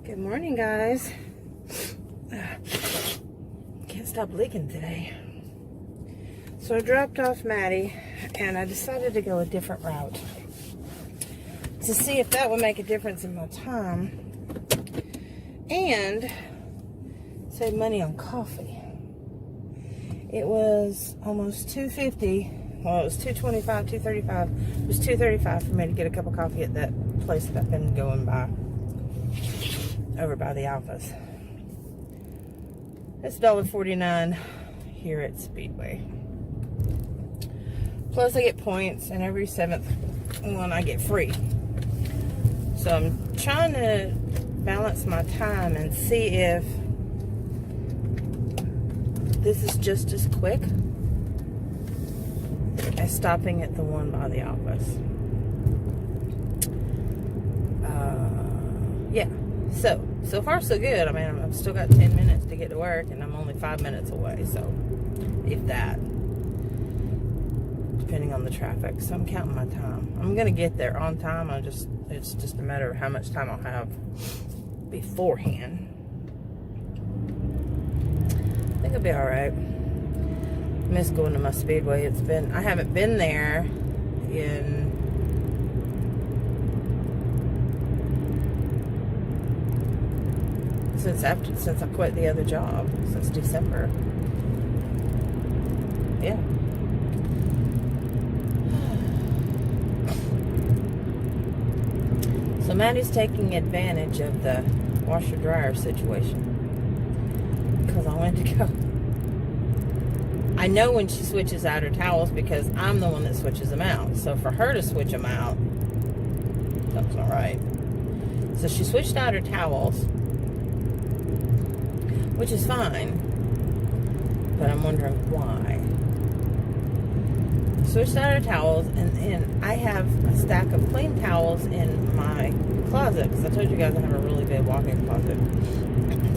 Good morning, guys. Can't stop leaking today. So I dropped off Maddie and I decided to go a different route to see if that would make a difference in my time and save money on coffee. It was almost $2.50. Well, it was $2.25, $2.35. It was $2.35 for me to get a cup of coffee at that place that I've been going by over by the office. It's $1.49 here at Speedway. Plus I get points, and every 7th one I get free. So I'm trying to balance my time and see if this is just as quick as stopping at the one by the office. Yeah. So far so good. I mean, I've still got 10 minutes to get to work, and I'm only 5 minutes away. So, if that, depending on the traffic. So I'm counting my time. I'm gonna get there on time. It's just a matter of how much time I'll have beforehand. I think I'll be all right. Miss going to my Speedway. I haven't been there since I quit the other job, since December. Yeah. So Maddie's taking advantage of the washer dryer situation because I went to go. I know when she switches out her towels because I'm the one that switches them out. So for her to switch them out, that's not right. So she switched out her towels, which is fine, but I'm wondering why. Switched out her towels, and I have a stack of clean towels in my closet, because I told you guys I have a really big walk-in closet.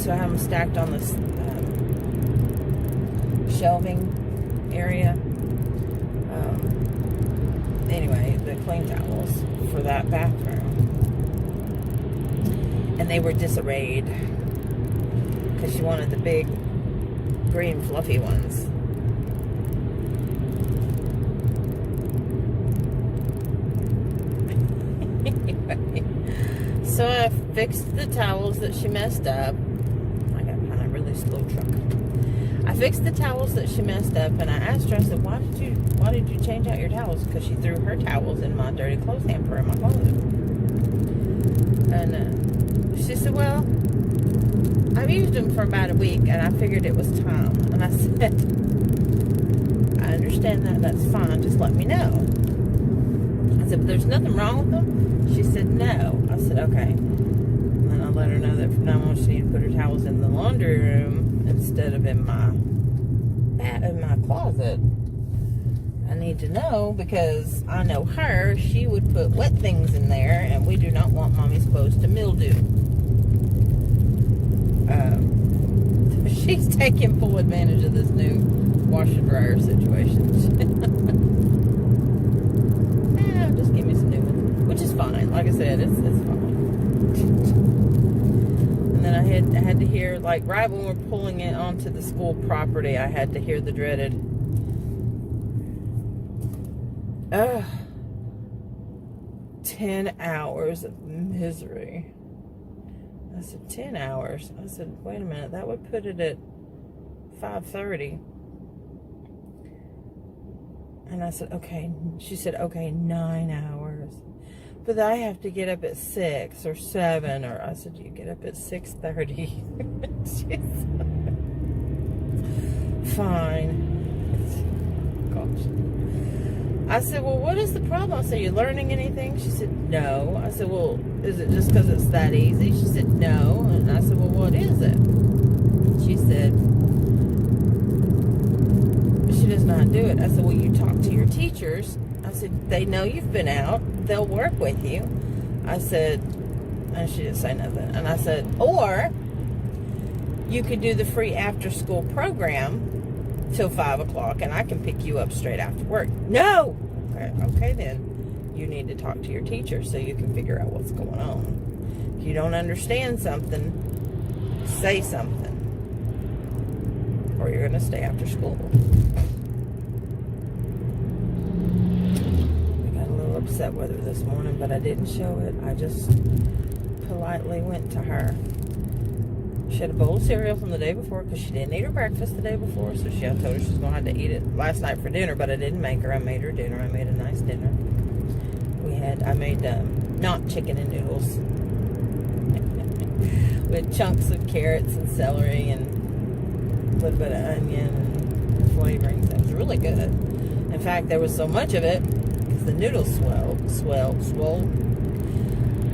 So I have them stacked on this shelving area. Anyway, the clean towels for that bathroom. And they were disarrayed because she wanted the big green fluffy ones. Anyway, so I fixed the towels that she messed up. I got behind a really slow truck. I fixed the towels that she messed up, and I asked her, I said, why did you change out your towels? Because she threw her towels in my dirty clothes hamper in my closet. And she said, well, I've used them for about a week, and I figured it was time. And I said, I understand that. That's fine. Just let me know. I said, but there's nothing wrong with them? She said, no. I said, okay. And then I let her know that from now on she needed to put her towels in the laundry room instead of in my closet. I need to know because I know her. She would put wet things in there, and we do not want Mommy's clothes to mildew. She's taking full advantage of this new washer dryer situation. Just give me some new ones, which is fine. Like I said, it's fine. And then I had to hear, like, right when we're pulling it onto the school property, I had to hear the dreaded 10 hours of misery. I said, 10 hours? I said, wait a minute, that would put it at 5:30. And I said, okay. She said, okay, 9 hours. But I have to get up at 6 or 7. Or I said, you get up at 6:30. Fine. Gosh. I said, well, what is the problem? I said, you learning anything? She said, no. I said, well, is it just because it's that easy? She said, no. And I said, well, what is it? She said, she does not do it. I said, well, you talk to your teachers. I said, they know you've been out. They'll work with you. I said, and she didn't say nothing. And I said, or you could do the free after-school program till 5 o'clock, and I can pick you up straight after work. No! Okay, then you need to talk to your teacher so you can figure out what's going on. you don't understand something, say something, or you're going to stay after school. We got a little upset with her this morning, but I didn't show it. I just politely went to her. She had a bowl of cereal from the day before because she didn't eat her breakfast the day before, so I told her she was going to have to eat it last night for dinner, but I didn't make her. I made her dinner. I made a nice dinner. I made not chicken and noodles with chunks of carrots and celery and a little bit of onion and flavorings. It was really good. In fact, there was so much of it because the noodles swole.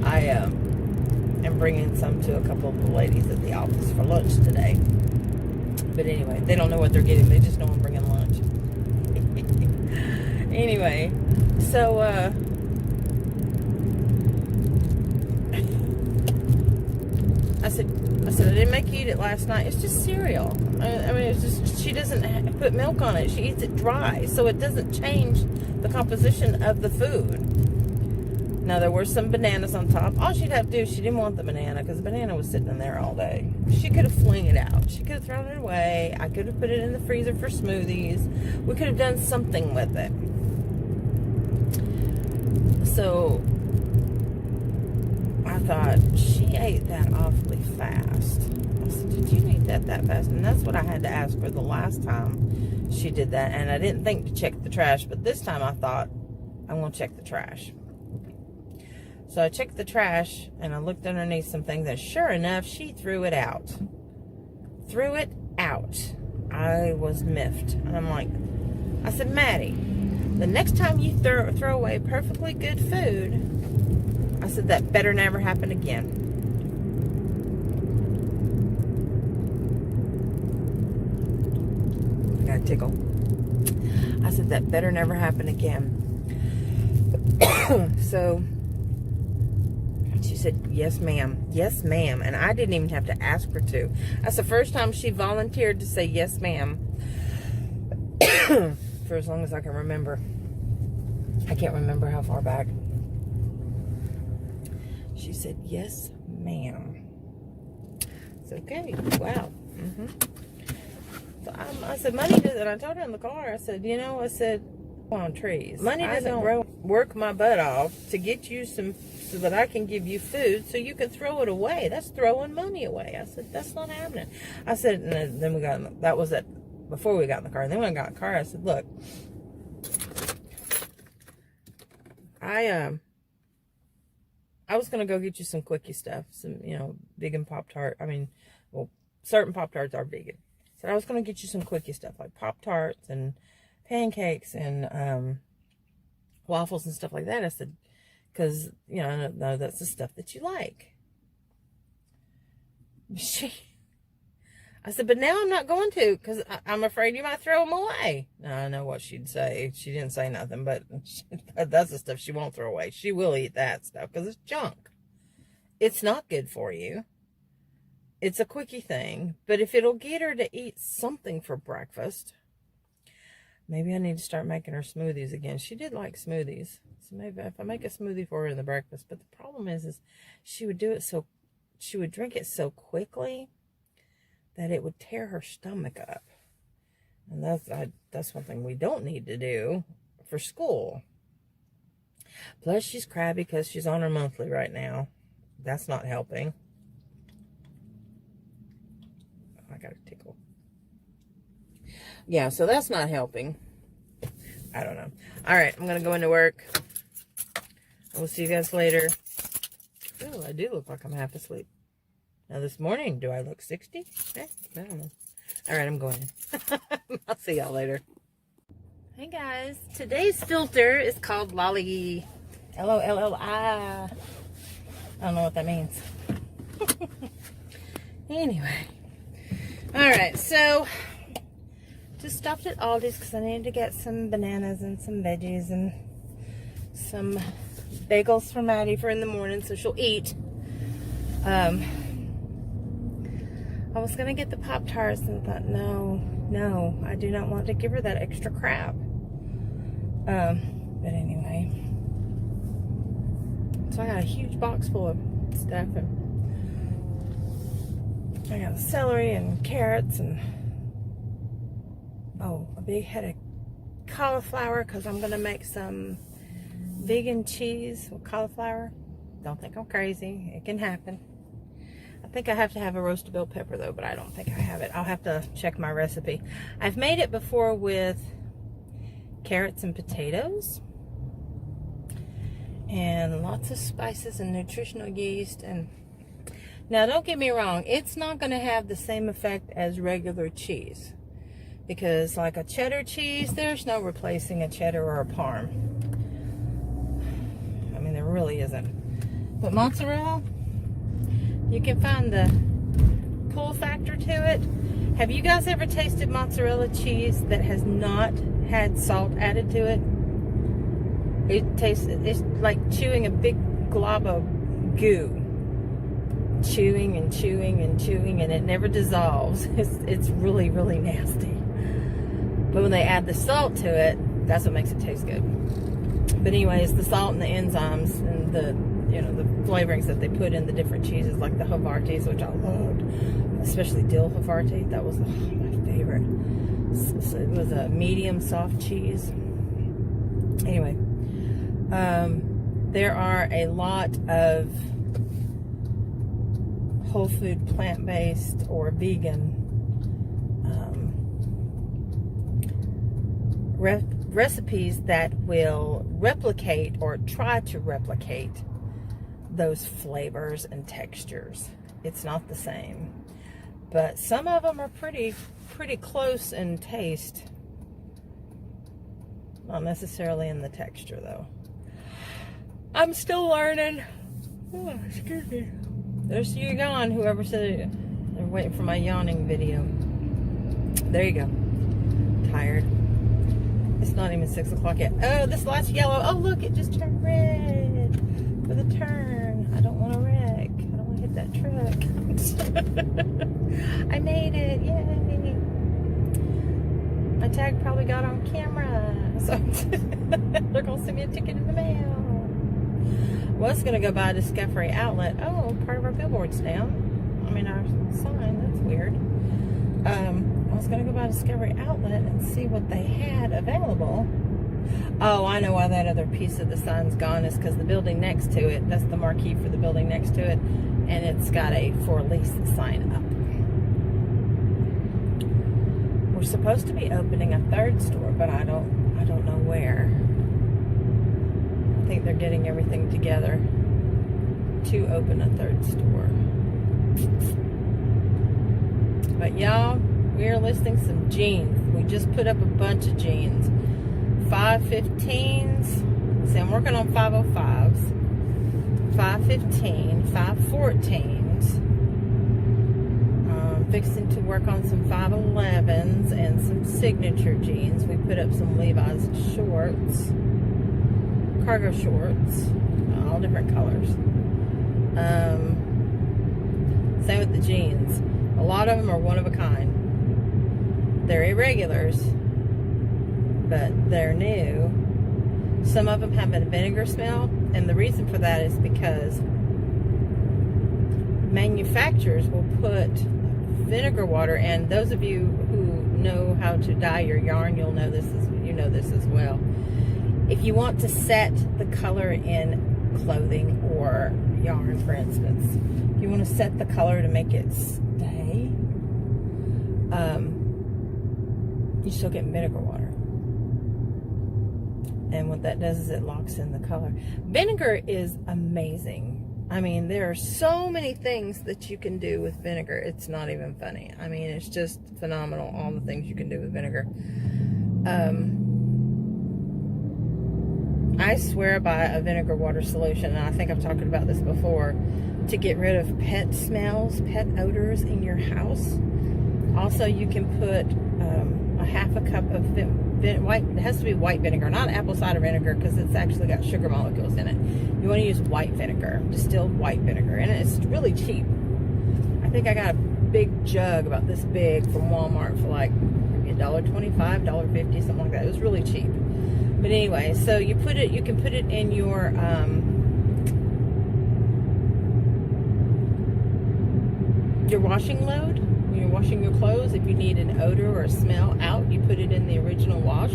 I am bringing some to a couple of the ladies at the office for lunch today. But anyway, they don't know what they're getting. They just know I'm bringing lunch. Anyway, so I said I didn't make you eat it last night. It's just cereal. I mean, it's just, she doesn't put milk on it. She eats it dry, so it doesn't change the composition of the food. Now, there were some bananas on top. All she'd have to do, she didn't want the banana because the banana was sitting in there all day. She could have flung it out. She could have thrown it away. I could have put it in the freezer for smoothies. We could have done something with it. So I thought, she ate that awfully fast. I said, did you eat that fast? And that's what I had to ask her the last time she did that. And I didn't think to check the trash, but this time I thought, I'm going to check the trash. So I checked the trash, and I looked underneath some things, and sure enough, she threw it out. Threw it out. I was miffed. And I'm like, I said, Maddie, the next time you throw away perfectly good food, I said, that better never happen again. I got a tickle. I said, that better never happen again. So she said, yes, ma'am. Yes, ma'am. And I didn't even have to ask her to. That's the first time she volunteered to say yes, ma'am. For as long as I can remember. I can't remember how far back. She said, yes, ma'am. It's okay. Wow. So I said, money doesn't, and I told her in the car, I said, you know, I said, on trees. Money doesn't work my butt off to get you some, so that I can give you food so you can throw it away. That's throwing money away. I said, that's not happening. I said, and then we got, that was it before we got in the car. And then when I got in the car, I said, look, I was going to go get you some quickie stuff, some, you know, vegan Pop-Tart. I mean, well, certain Pop-Tarts are vegan. So I was going to get you some quickie stuff like Pop-Tarts and pancakes and waffles and stuff like that. I said, because, you know, no, that's the stuff that you like. I said, but now I'm not going to because I'm afraid you might throw them away. Now, I know what she'd say. She didn't say nothing, but that's the stuff she won't throw away. She will eat that stuff because it's junk. It's not good for you. It's a quickie thing. But if it'll get her to eat something for breakfast, maybe I need to start making her smoothies again. She did like smoothies. So maybe if I make a smoothie for her in the breakfast. But the problem is she would do it so, she would drink it so quickly that it would tear her stomach up. And that's one thing we don't need to do for school. Plus, she's crabby because she's on her monthly right now. That's not helping. I got a tickle. Yeah, so that's not helping. I don't know. All right, I'm going to go into work. We'll see you guys later. Oh, I do look like I'm half asleep. Now, this morning, do I look 60? I don't know. All right, I'm going. I'll see y'all later. Hey, guys. Today's filter is called Lolly. L-O-L-L-I. I don't know what that means. Anyway. All right, so just stopped at Aldi's because I needed to get some bananas and some veggies and some bagels for Maddie for in the morning so she'll eat. I was going to get the Pop-Tarts and I thought, no, I do not want to give her that extra crap. But anyway. So I got a huge box full of stuff. And I got celery and carrots and, oh, a big head of cauliflower because I'm going to make some vegan cheese with cauliflower. Don't think I'm crazy. It can happen. I think I have to have a roasted bell pepper though, but I don't think I have it. I'll have to check my recipe. I've made it before with carrots and potatoes and lots of spices and nutritional yeast. And now don't get me wrong, it's not going to have the same effect as regular cheese, because like a cheddar cheese, there's no replacing a cheddar or a parm. I mean, there really isn't. But mozzarella, you can find the pull factor to it. Have you guys ever tasted mozzarella cheese that has not had salt added to it? It's like chewing a big glob of goo. Chewing and chewing and chewing, and it never dissolves. It's really, really nasty. But when they add the salt to it, that's what makes it taste good. But anyways, the salt and the enzymes and the, you know, the flavorings that they put in the different cheeses, like the Havartis, which I loved, especially dill Havarti. That was my favorite. So it was a medium soft cheese. Anyway, there are a lot of whole food, plant-based, or vegan recipes that will replicate or try to replicate those flavors and textures. It's not the same, but some of them are pretty close in taste. Not necessarily in the texture though. I'm still learning. Oh, excuse me. There's you gone, whoever said it. They're waiting for my yawning video. There you go. Tired. It's not even 6 o'clock yet. Oh, this last yellow. Oh, look, it just turned red for the turn. I don't want to wreck. I don't want to hit that truck. I made it. Yay. My tag probably got on camera. So they're going to send me a ticket in the mail. Was going to go by a Discovery Outlet. Oh, part of our billboard's down. I mean, our sign. That's weird. I was going to go by Discovery Outlet and see what they had available. Oh, I know why that other piece of the sign's gone. Is because the building next to it, that's the marquee for the building next to it, and it's got a for lease sign up. We're supposed to be opening a third store, but I don't know where. I think they're getting everything together to open a third store. But y'all, we are listing some jeans. We just put up a bunch of jeans. 515s. See, I'm working on 505s. 515, 514s. Fixing to work on some 511s and some signature jeans. We put up some Levi's shorts. Cargo shorts, all different colors. Same with the jeans. A lot of them are one of a kind. They're irregulars, but they're new. Some of them have a vinegar smell, and the reason for that is because manufacturers will put vinegar water, and those of you who know how to dye your yarn, you know this as well. If you want to set the color in clothing or yarn, for instance, if you want to set the color to make it stay, you still get vinegar water. And what that does is it locks in the color. Vinegar is amazing. I mean, there are so many things that you can do with vinegar. It's not even funny. I mean, it's just phenomenal, all the things you can do with vinegar. I swear by a vinegar water solution, and I think I've talked about this before, to get rid of pet smells, pet odors in your house. Also, you can put a half a cup of white, it has to be white vinegar, not apple cider vinegar, because it's actually got sugar molecules in it. You want to use white vinegar, distilled white vinegar, and it's really cheap. I think I got a big jug about this big from Walmart for like $1.25, $1.50, something like that. It was really cheap. But anyway, so you can put it in your your washing load, when you're washing your clothes, if you need an odor or a smell out, you put it in the original wash.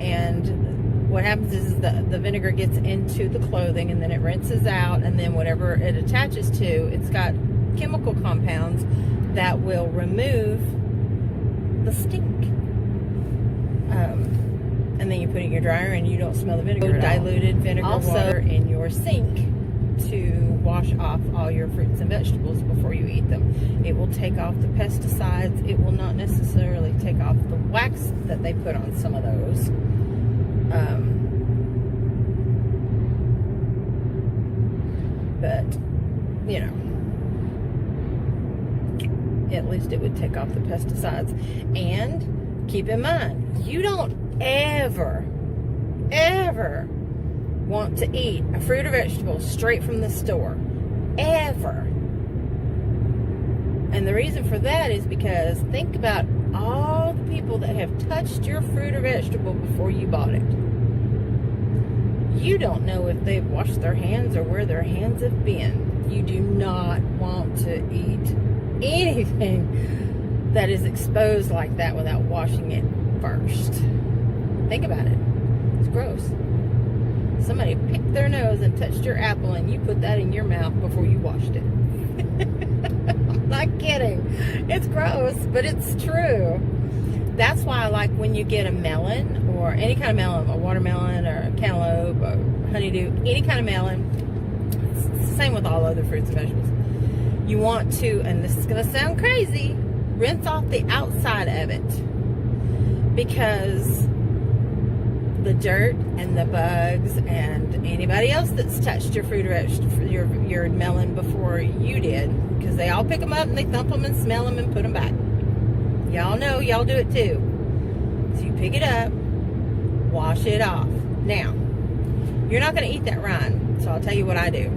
And what happens is the vinegar gets into the clothing, and then it rinses out, and then whatever it attaches to, it's got chemical compounds that will remove the stink. And then you put it in your dryer and you don't smell the vinegar. Diluted vinegar water in your sink to wash off all your fruits and vegetables before you eat them. It will take off the pesticides. It will not necessarily take off the wax that they put on some of those. But, you know, at least it would take off the pesticides. And keep in mind, you don't ever want to eat a fruit or vegetable straight from the store. Ever. And the reason for that is because think about all the people that have touched your fruit or vegetable before you bought it. You don't know if they've washed their hands or where their hands have been. You do not want to eat anything that is exposed like that without washing it first. Think about it. It's gross. Somebody picked their nose and touched your apple, and you put that in your mouth before you washed it. I'm not kidding. It's gross, but it's true. That's why I like when you get a melon, or any kind of melon, a watermelon or a cantaloupe or honeydew, any kind of melon. It's the same with all other fruits and vegetables. You want to, and this is going to sound crazy, rinse off the outside of it, because the dirt and the bugs and anybody else that's touched your fruit or your melon before you did, because they all pick them up and they thump them and smell them and put them back. Y'all know, y'all do it too. So you pick it up, wash it off. Now, you're not going to eat that rind, so I'll tell you what I do.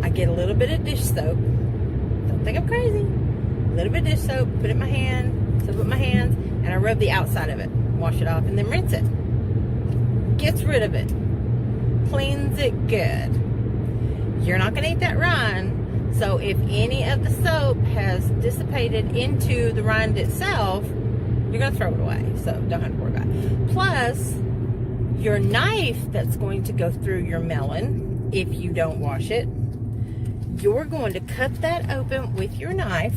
I get a little bit of dish soap. Don't think I'm crazy. A little bit of dish soap, put it in my hand, soap up my hands, and I rub the outside of it. Wash it off and then rinse it. Gets rid of it. Cleans it good. You're not going to eat that rind, so if any of the soap has dissipated into the rind itself, you're going to throw it away, so don't have to worry about it. Plus, your knife that's going to go through your melon, if you don't wash it, you're going to cut that open with your knife.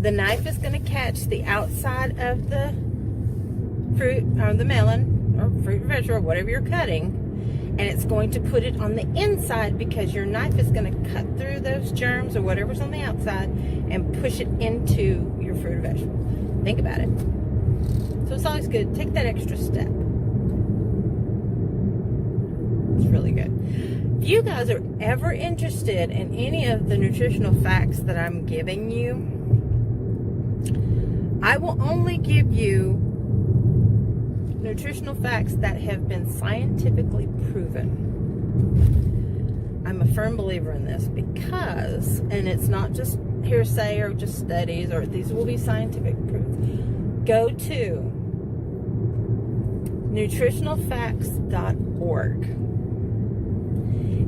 The knife is going to catch the outside of the fruit or the melon or fruit or vegetable or whatever you're cutting, and it's going to put it on the inside, because your knife is going to cut through those germs or whatever's on the outside and push it into your fruit or vegetable. Think about it. So it's always good. Take that extra step. It's really good. If you guys are ever interested in any of the nutritional facts that I'm giving you, I will only give you nutritional facts that have been scientifically proven. I'm a firm believer in this because, and it's not just hearsay or just studies, or these will be scientific proof. Go to nutritionalfacts.org.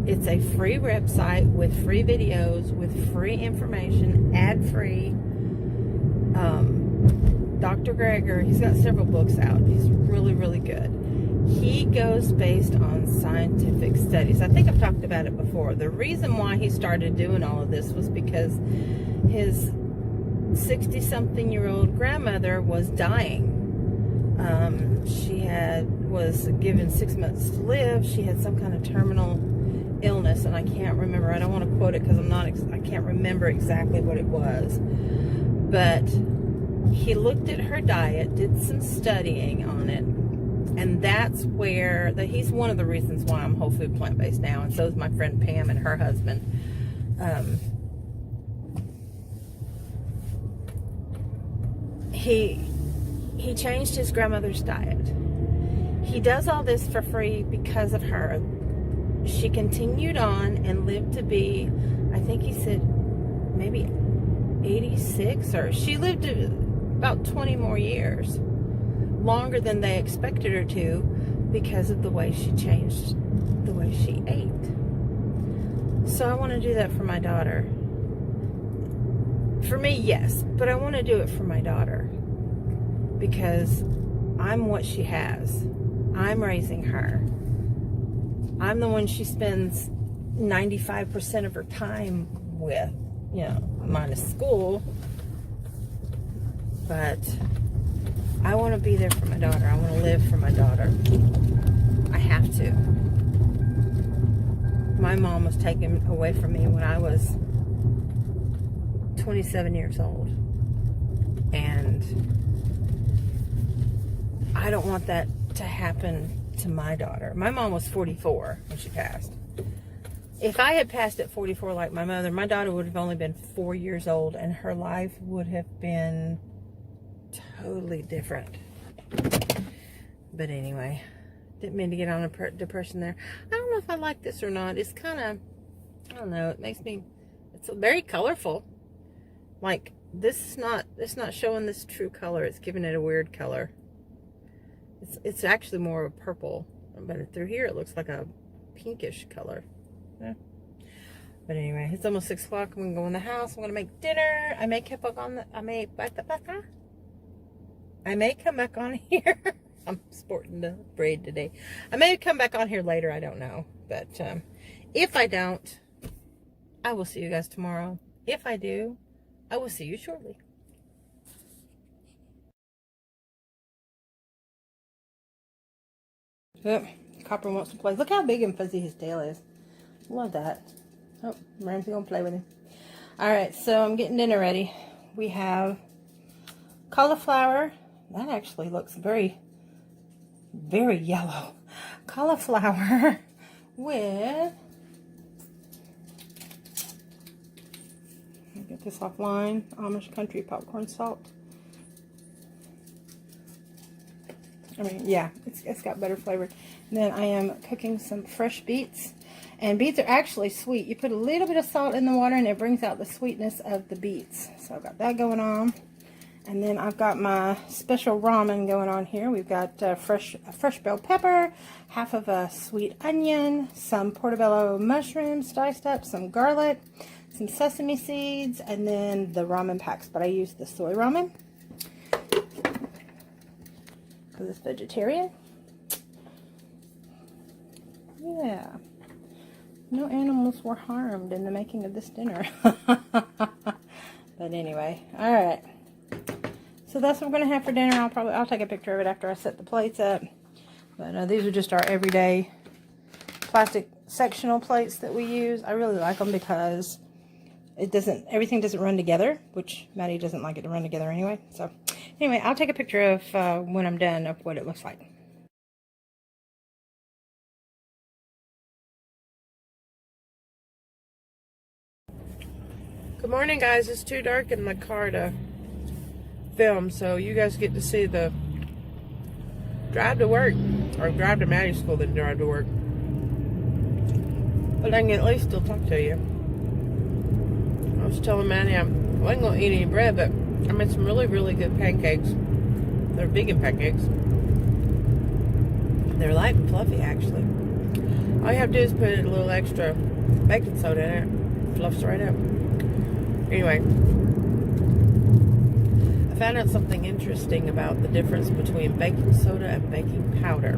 It's a free website with free videos, with free information, ad-free. Dr. Greger, he's got several books out. He's really, really good. He goes based on scientific studies. I think I've talked about it before. The reason why he started doing all of this was because his 60-something-year-old grandmother was dying. She was given 6 months to live. She had some kind of terminal illness, and I can't remember. I don't want to quote it because I can't remember exactly what it was. But he looked at her diet, did some studying on it, and that's where he's one of the reasons why I'm whole food plant-based now, and so is my friend Pam and her husband. He changed his grandmother's diet. He does all this for free because of her. She continued on and lived to be, I think he said, maybe 86, or she lived about 20 more years, longer than they expected her to, because of the way she changed the way she ate. So I want to do that for my daughter. For me, yes, but I want to do it for my daughter because I'm what she has. I'm raising her. I'm the one she spends 95% of her time with, you know, minus school. But I want to be there for my daughter. I want to live for my daughter. I have to. My mom was taken away from me when I was 27 years old. And I don't want that to happen to my daughter. My mom was 44 when she passed. If I had passed at 44 like my mother, my daughter would have only been 4 years old and her life would have been totally different. But anyway, didn't mean to get on a depression there. I don't know if I like this or not. It's kind of, I don't know, it makes me, it's very colorful. Like, it's not showing this true color. It's giving it a weird color. It's actually more of a purple, but through here it looks like a pinkish color. Yeah. But anyway, it's almost 6 o'clock. I'm gonna go in the house. I'm gonna make dinner. I may come back on here. I'm sporting the braid today. I may come back on here later. I don't know, but if I don't, I will see you guys tomorrow. If I do, I will see you shortly. Oh, Copper wants to play. Look how big and fuzzy his tail is. Love that. Oh, Ramsey gonna play with him. Alright, so I'm getting dinner ready. We have cauliflower. That actually looks very, very yellow. Cauliflower with, let me get this offline, Amish Country popcorn salt. I mean, yeah, it's got better flavor. And then I am cooking some fresh beets. And beets are actually sweet. You put a little bit of salt in the water and it brings out the sweetness of the beets. So I've got that going on. And then I've got my special ramen going on here. We've got fresh bell pepper, half of a sweet onion, some portobello mushrooms diced up, some garlic, some sesame seeds, and then the ramen packs. But I use the soy ramen because it's vegetarian. Yeah. No animals were harmed in the making of this dinner. But anyway, alright. So that's what I'm going to have for dinner. I'll take a picture of it after I set the plates up. But these are just our everyday plastic sectional plates that we use. I really like them because everything doesn't run together, which Maddie doesn't like it to run together anyway. So anyway, I'll take a picture of when I'm done of what it looks like. Good morning, guys. It's too dark in my car to film, so you guys get to see the drive to work, or drive to Maddie's school, then drive to work. But I can at least still talk to you. I was telling Maddie I wasn't going to eat any bread, but I made some really, really good pancakes. They're vegan pancakes. They're light and fluffy, actually. All you have to do is put a little extra baking soda in it. Fluffs right up. Anyway, I found out something interesting about the difference between baking soda and baking powder.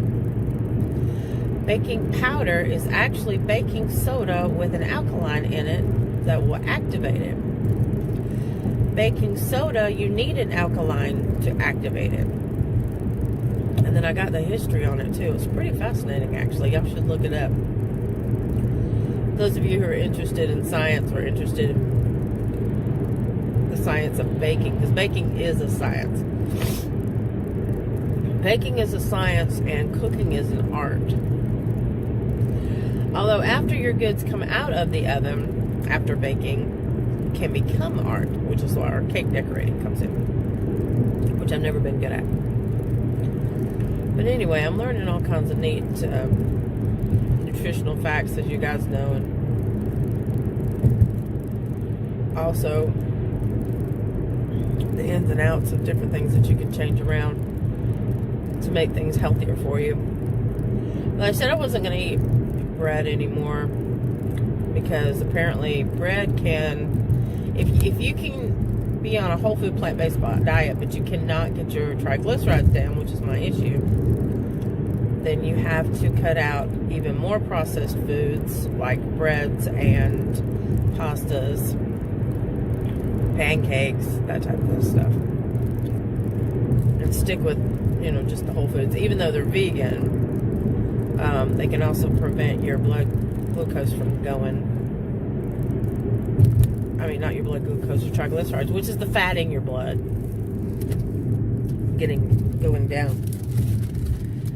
Baking powder is actually baking soda with an alkaline in it that will activate it. Baking soda, you need an alkaline to activate it. And then I got the history on it too. It's pretty fascinating, actually. Y'all should look it up. Those of you who are interested in science or interested in science of baking, because baking is a science. Baking is a science and cooking is an art. Although after your goods come out of the oven, after baking, can become art, which is why our cake decorating comes in, which I've never been good at. But anyway, I'm learning all kinds of neat nutritional facts, as you guys know, and also the ins and outs of different things that you can change around to make things healthier for you. But I said I wasn't going to eat bread anymore because apparently bread can, if you can be on a whole food plant-based diet, but you cannot get your triglycerides down, which is my issue, then you have to cut out even more processed foods like breads and pastas, pancakes, that type of stuff, and stick with, you know, just the whole foods. Even though they're vegan, they can also prevent your blood glucose from going, not your blood glucose, your triglycerides, which is the fat in your blood, going down,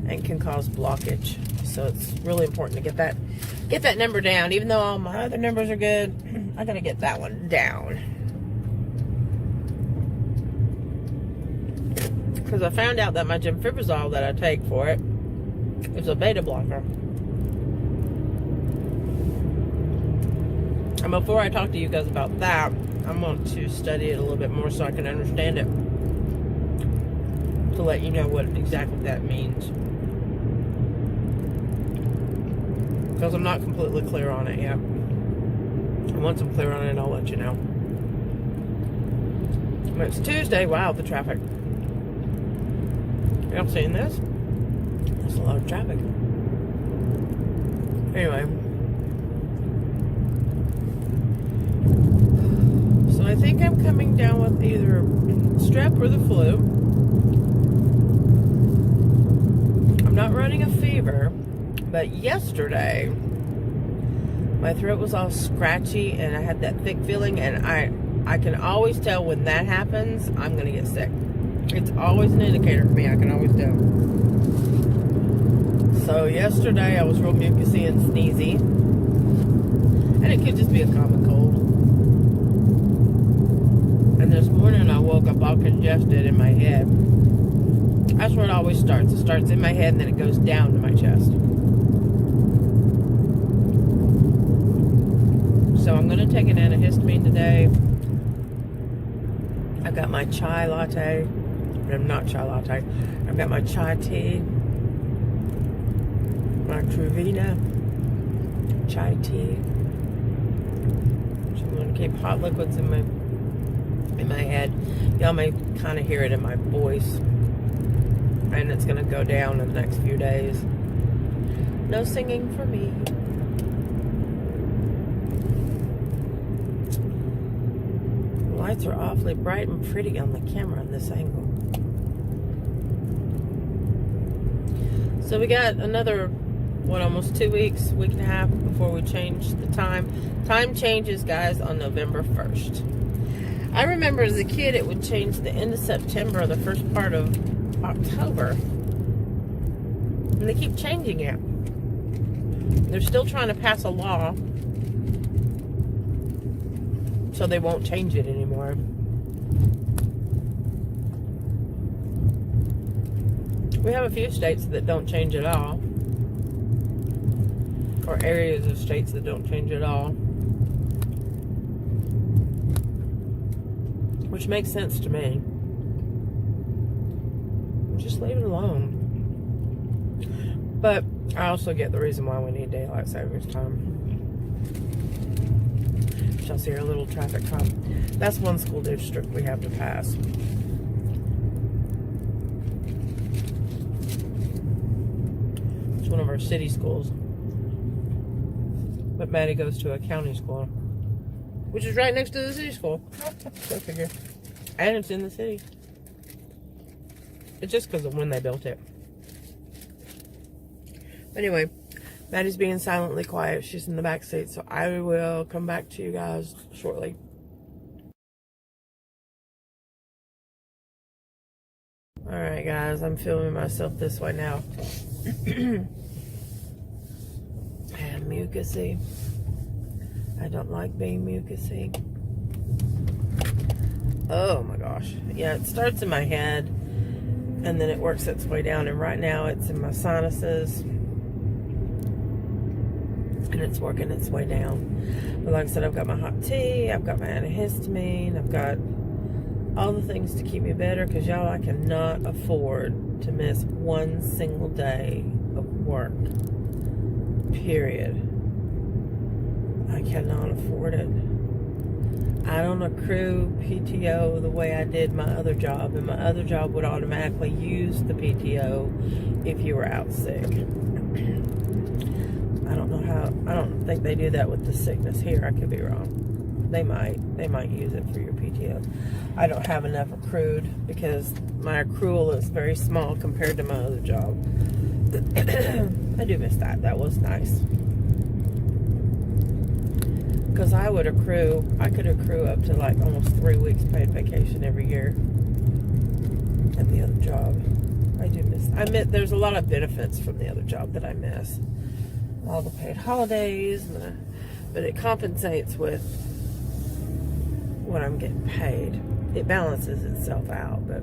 and can cause blockage. So it's really important to get that number down. Even though all my other numbers are good, I gotta get that one down. Because I found out that my gemfibrozol that I take for it is a beta blocker. And before I talk to you guys about that, I'm going to study it a little bit more so I can understand it, to let you know what exactly that means. Because I'm not completely clear on it yet. And once I'm clear on it, I'll let you know. But it's Tuesday. Wow, the traffic. Y'all seeing this? There's a lot of traffic. Anyway. So I think I'm coming down with either strep or the flu. I'm not running a fever, but yesterday my throat was all scratchy and I had that thick feeling, and I can always tell when that happens, I'm going to get sick. It's always an indicator for me. I can always tell. So yesterday I was real mucusy and sneezy, and it could just be a common cold. And this morning I woke up all congested in my head. That's where it always starts. It starts in my head and then it goes down to my chest. So I'm going to take an antihistamine today. I've got my chai latte. But I'm not chai latte. I've got my chai tea. My Truvina chai tea. So I'm going to keep hot liquids in my head. Y'all may kind of hear it in my voice. And it's going to go down in the next few days. No singing for me. The lights are awfully bright and pretty on the camera in this angle. So we got another, almost 2 weeks, week and a half before we change the time. Time changes, guys, on November 1st. I remember as a kid it would change the end of September or the first part of October. And they keep changing it. They're still trying to pass a law so they won't change it anymore. We have a few states that don't change at all. Or areas of states that don't change at all. Which makes sense to me. Just leave it alone. But I also get the reason why we need daylight savings time. Y'all see our little traffic cop. That's one school district we have to pass. It's one of our city schools. But Maddie goes to a county school, which is right next to the city school. Go figure. And it's in the city. It's just because of when they built it. Anyway, Maddie's being silently quiet. She's in the back seat, so I will come back to you guys shortly. Alright guys, I'm filming myself this way now. And mucusy. I don't like being mucusy. Oh my gosh. Yeah, it starts in my head and then it works its way down, and right now it's in my sinuses and it's working its way down. But like I said, I've got my hot tea, I've got my antihistamine, I've got all the things to keep me better, because y'all, I cannot afford to miss one single day of work. Period. I cannot afford it. I don't accrue PTO the way I did my other job, and my other job would automatically use the PTO if you were out sick. I don't know how, I don't think they do that with the sickness here. I could be wrong. They might use it for your PTO. I don't have enough accrued because my accrual is very small compared to my other job. I do miss that. That was nice. Because I could accrue up to like almost 3 weeks paid vacation every year at the other job. I do miss, there's a lot of benefits from the other job that I miss. All the paid holidays, but it compensates with what I'm getting paid. It balances itself out, but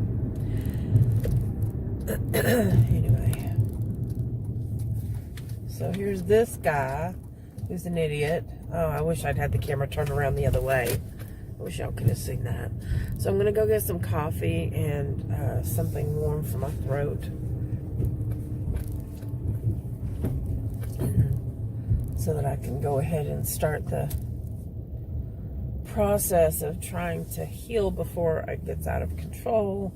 anyway. So here's this guy who's an idiot. Oh, I wish I'd had the camera turned around the other way. I wish y'all could have seen that. So I'm gonna go get some coffee and something warm for my throat, so that I can go ahead and start the process of trying to heal before it gets out of control.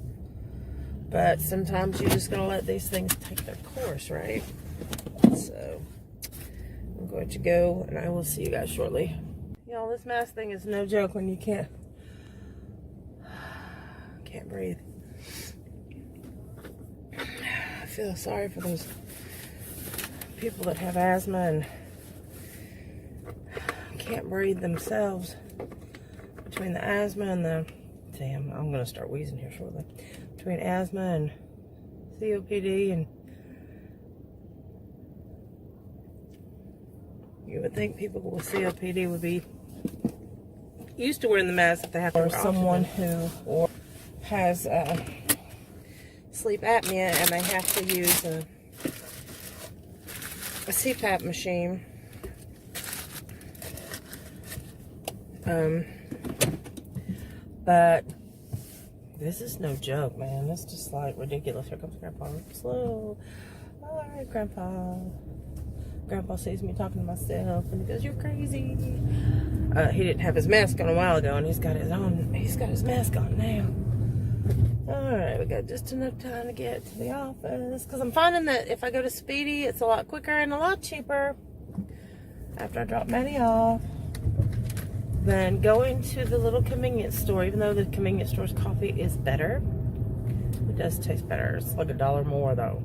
But sometimes you just gotta let these things take their course, right? So I'm going to go, and I will see you guys shortly. Y'all, this mask thing is no joke when you can't breathe. I feel sorry for those people that have asthma and can't breathe themselves. Between the asthma and the, damn, I'm gonna start wheezing here shortly. Between asthma and COPD, and you would think people with COPD would be used to wearing the mask if they have to. Or someone who has sleep apnea and they have to use a CPAP machine. But this is no joke, man. It's just like ridiculous. Here comes Grandpa. Slow. All right, Grandpa. Grandpa sees me talking to myself and he goes, "You're crazy." He didn't have his mask on a while ago, and he's got his mask on now. All right, we got just enough time to get to the office, because I'm finding that if I go to Speedy, it's a lot quicker and a lot cheaper after I drop Maddie off than going to the little convenience store. Even though the convenience store's coffee is better, it does taste better. It's like $1 more though.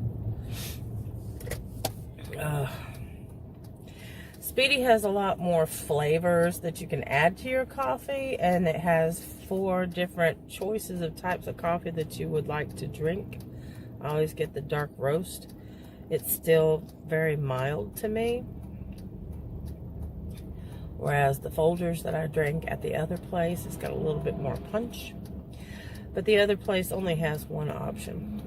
Speedy has a lot more flavors that you can add to your coffee, and it has 4 different choices of types of coffee that you would like to drink. I always get the dark roast. It's still very mild to me, whereas the Folgers that I drink at the other place, it's got a little bit more punch. But the other place only has one option.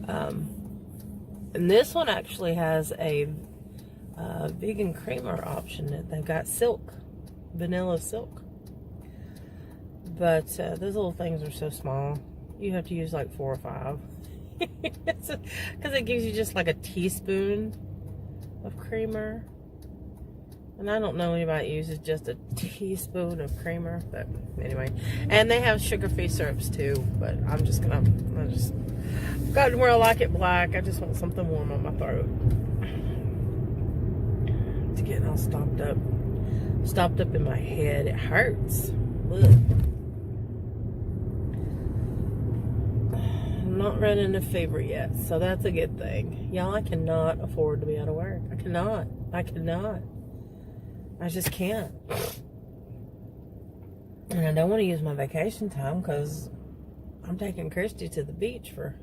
And this one actually has a vegan creamer option. They've got silk, vanilla silk. But those little things are so small. You have to use like 4 or 5. Because it gives you just like a teaspoon of creamer. And I don't know anybody that uses just a teaspoon of creamer, but anyway. And they have sugar-free syrups too, but I just gotten where I like it black. I just want something warm on my throat. It's getting all stopped up in my head. It hurts. Ugh. I'm not running a fever yet, so that's a good thing. Y'all, I cannot afford to be out of work. I cannot. I just can't. And I don't want to use my vacation time because I'm taking Christy to the beach for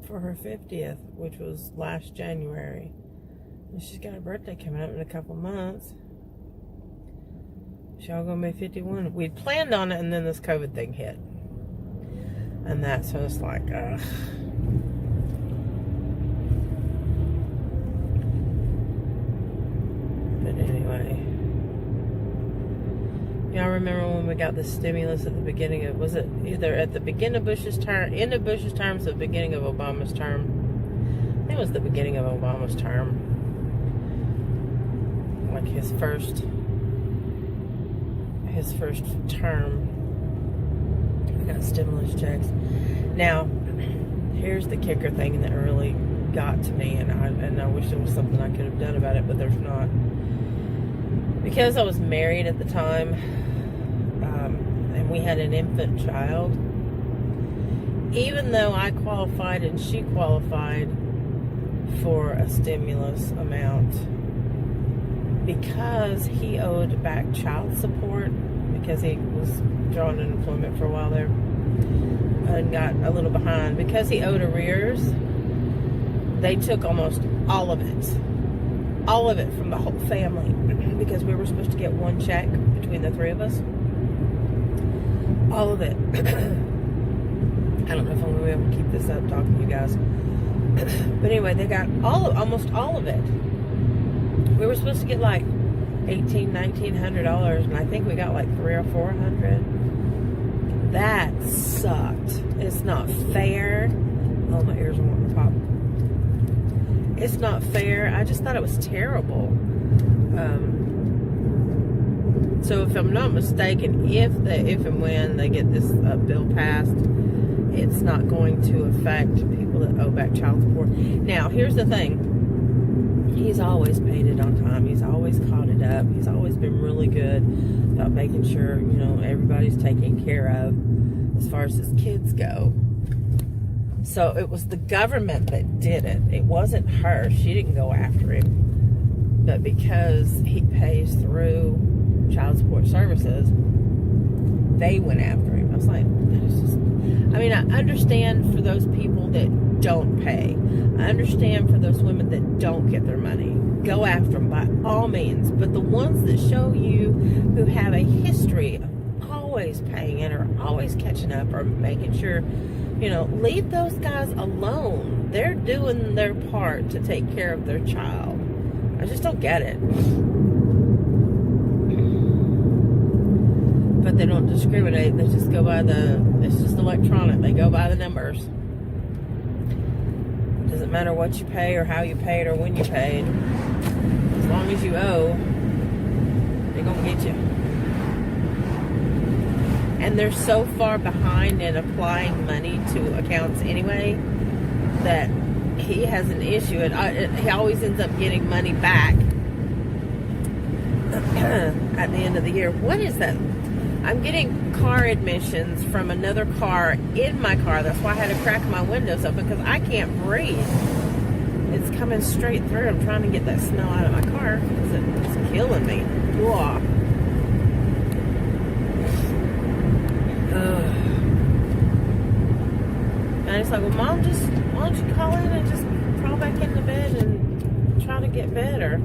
her 50th, which was last January. And she's got her birthday coming up in a couple months. She's all gonna be 51. We'd planned on it, and then this COVID thing hit. And that's when it's like, ugh. But anyway. Y'all remember when we got the stimulus at the beginning of, was it either at the beginning of Bush's term, end of Bush's term, or the beginning of Obama's term? I think it was the beginning of Obama's term. Like his first term. We got stimulus checks. Now, here's the kicker thing that really got to me, and I wish there was something I could have done about it, but there's not. Because I was married at the time, and we had an infant child, even though I qualified and she qualified for a stimulus amount, because he owed back child support, because he was drawing unemployment for a while there and got a little behind, because he owed arrears, they took almost all of it from the whole family, because we were supposed to get one check between the three of us. All of it. I don't know if I'm going to be able to keep this up talking to you guys. But anyway, they got almost all of it. We were supposed to get like $1,900, and I think we got like $300 or $400. That sucked. It's not fair. Oh, my ears are wanting to pop. It's not fair. I just thought it was terrible. So if I'm not mistaken, if and when they get this bill passed, it's not going to affect people that owe back child support. Now, here's the thing. He's always paid it on time. He's always caught it up. He's always been really good about making sure, you know, everybody's taken care of as far as his kids go. So it was the government that did it. It wasn't her. She didn't go after him. But because he pays through child support services, they went after him. I was like, that is just... I mean, I understand for those people that don't pay. I understand for those women that don't get their money. Go after them by all means. But the ones that show you who have a history of always paying it or always catching up or making sure, you know, leave those guys alone. They're doing their part to take care of their child. I just don't get it. But they don't discriminate. They just go by it's just electronic. They go by the numbers. It doesn't matter what you pay or how you paid or when you paid. As long as you owe, they're going to get you. And they're so far behind in applying money to accounts anyway that he has an issue. He always ends up getting money back at the end of the year. What is that? I'm getting car admissions from another car in my car. That's why I had to crack my windows open, because I can't breathe. It's coming straight through. I'm trying to get that smell out of my car because it's killing me. Ugh. And it's like, well, Mom, why don't you call in and just crawl back into bed and try to get better?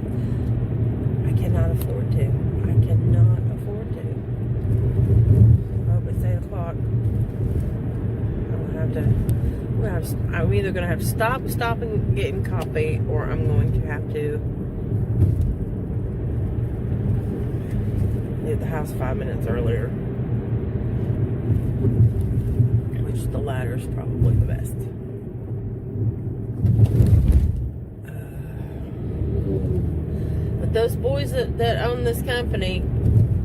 I cannot afford to. I cannot afford to. Oh, it's 8 o'clock. I'm either going to have to stop and getting coffee, or I'm going to have to leave the house 5 minutes earlier. Which the latter is probably the best. But those boys that own this company,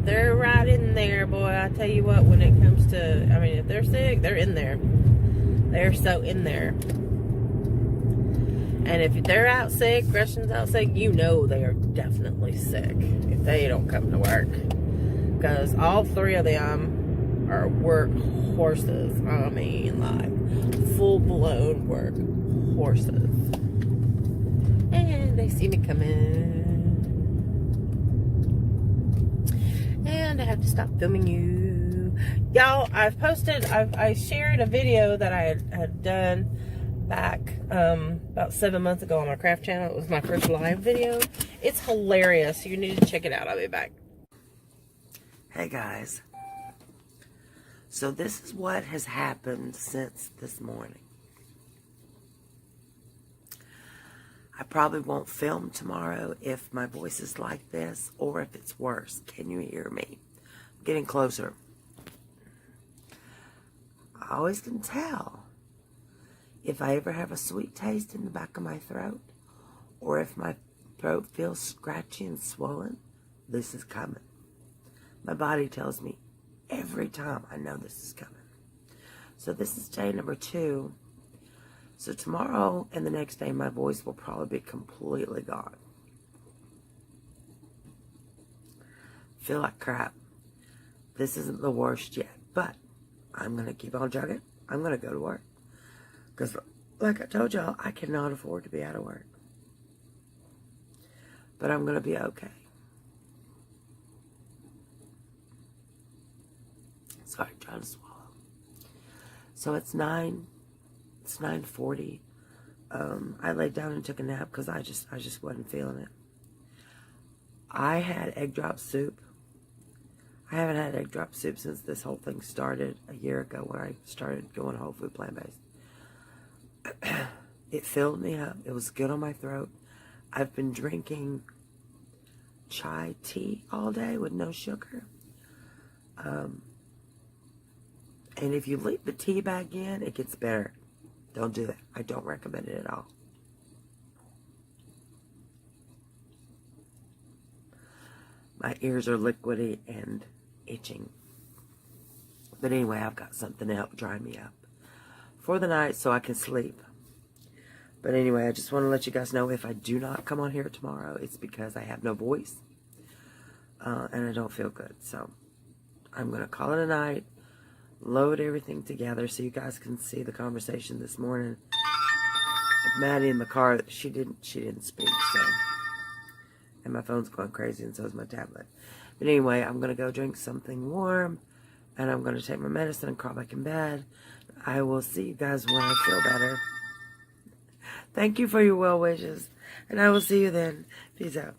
they're right in there, boy. I tell you what, when it comes to, I mean, if they're sick, they're in there. They're so in there. And if they're out sick, Gretchen's out sick, you know they are definitely sick if they don't come to work. Because all three of them are work horses. I mean, like, full-blown work horses. And they see me coming. And I have to stop filming you. Y'all, I shared a video that I had done back about 7 months ago on my craft channel. It was my first live video. It's hilarious. You need to check it out. I'll be back. Hey guys. So this is what has happened since this morning. I probably won't film tomorrow if my voice is like this or if it's worse. Can you hear me? getting closer. I always can tell if I ever have a sweet taste in the back of my throat, or if my throat feels scratchy and swollen. This is coming. My body tells me every time I know this is coming. So this is day number 2. So tomorrow and the next day, my voice will probably be completely gone. Feel like crap. This isn't the worst yet, but I'm going to keep on chugging. I'm going to go to work. Because, like I told y'all, I cannot afford to be out of work. But I'm going to be okay. Sorry, trying to swallow. So it's 9:40. I laid down and took a nap because I just wasn't feeling it. I had egg drop soup. I haven't had egg drop soup since this whole thing started a year ago when I started going whole food plant-based. It filled me up. It was good on my throat. I've been drinking chai tea all day with no sugar. And if you leave the tea bag in, it gets better. Don't do that. I don't recommend it at all. My ears are liquidy and itching. But anyway, I've got something to help dry me up for the night so I can sleep. But anyway, I just want to let you guys know if I do not come on here tomorrow, it's because I have no voice. And I don't feel good. So I'm going to call it a night. Load everything together so you guys can see the conversation this morning with Maddie in the car. She didn't speak, so. And my phone's going crazy, and so is my tablet. But anyway, I'm going to go drink something warm, and I'm going to take my medicine and crawl back in bed. I will see you guys when I feel better. Thank you for your well wishes, and I will see you then. Peace out.